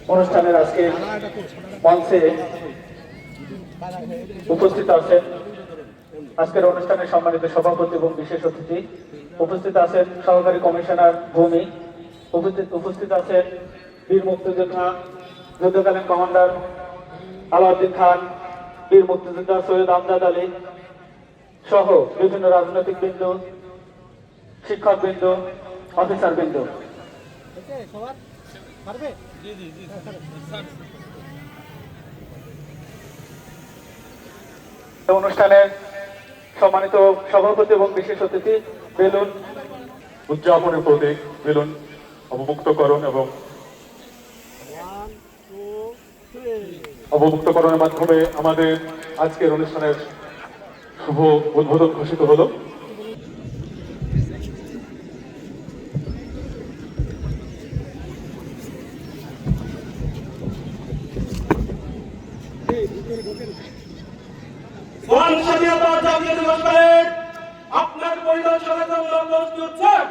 অনুষ্ঠানের আজকে মঞ্চে উপস্থিত আছেন আজকের অনুষ্ঠানের সম্মানিত সভাপতি এবং বিশেষ অতিথি, উপস্থিত আছেন সহকারী কমিশনার ভূমি, উপস্থিত আছেন বীর মুক্তিযোদ্ধা যুদ্ধকালীন কমান্ডার আলাউদ্দিন খান, বীর মুক্তিযোদ্ধা সৈয়দ আমজাদ আলী সহ বিভিন্ন রাজনৈতিক বৃন্দ, শিক্ষক বৃন্দ, অফিসার বৃন্দ। অনুষ্ঠানের সম্মানিত সভাপতি এবং বিশেষ অতিথি বেলুন উদযাপনের প্রতীক বেলুন অবমুক্তকরণ এবং অবমুক্তকরণের মাধ্যমে আমাদের আজকের অনুষ্ঠানের শুভ উদ্বোধন ঘোষিত হলো। স্বাধীনতা জাতীয় দিবস প্যারেড আপনার পরিদর্শনের জন্য প্রস্তুত স্যার।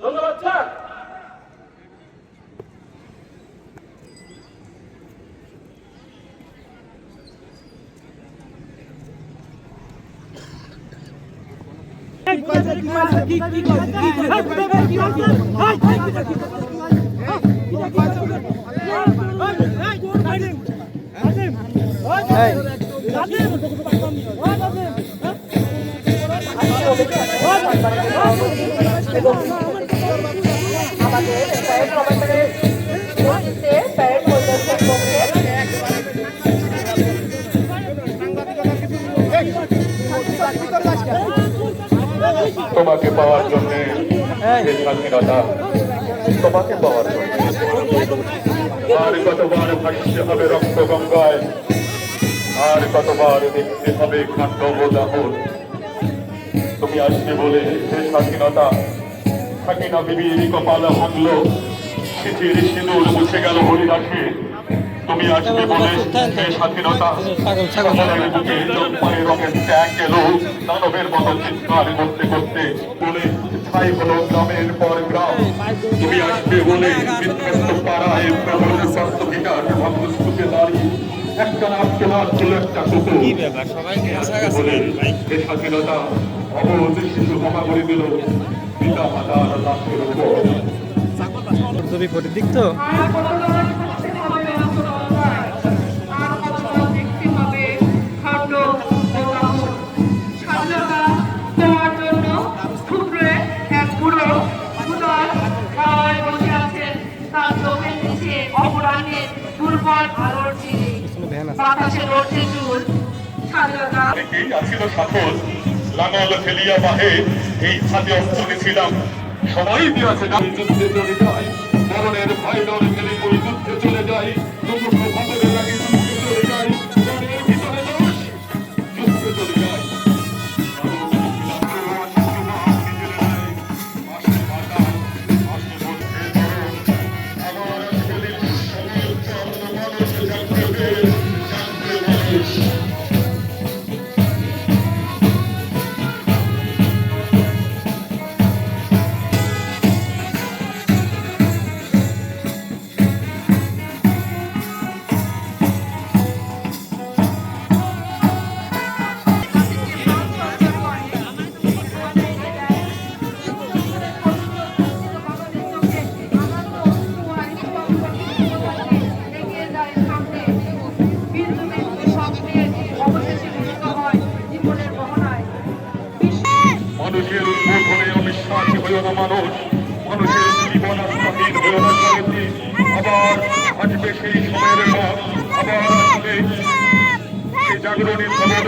ধন্যবাদ স্যার। তোমাকে পাওয়ার জন্য স্বাধীনতা, তোমাকে পাওয়ার জন্য আর কতবার ভাসতে হবে রক্ত গঙ্গায়, আর কতবার দেখতে হবে খাদ্য দাহন। তুমি আসবে বলে সে স্বাধীনতা থাকি না বিবির কপাল ভাঙলো, সিঁথির সিঁদুর মুছে গেল হরিদাসে। তুমি আসবে বলে সে স্বাধীনতা সকলের বুকে জলপাই রঙের ত্যাগ এলো, দানবের মতো চিৎকার করতে করতে বলে ছাই হলো গ্রামের পর গ্রাম। তুমি আসবে বলে বিধ্বস্ত পাড়ায় প্রবল স্বাস্থ্যবিকার ভাবস্তূপে দাঁড়িয়ে একটা আত্মনাদ ছিল একটা কুকুর বলে সে স্বাধীনতা অবধ শিশু ক্ষমা করে দিল পিতা মাতার লাশের উপর। দিক তো লাঙল ফেলিয়া বাহে এই হাতে অস্ত্র ছিলাম, সবাই দিয়েছে যুদ্ধে চলে যায়, মরণের ভয় ডর ফেলে ওই যুদ্ধে চলে যায়, মানুষের উদ্বোধনে অবিশ্বাসী হইও না মানুষ, মানুষের জীবন আস্থাহীন হইও না জগতে। আবার আসবে সেই সময়ের পর, আবার আসবে সেই জাগরণী খবর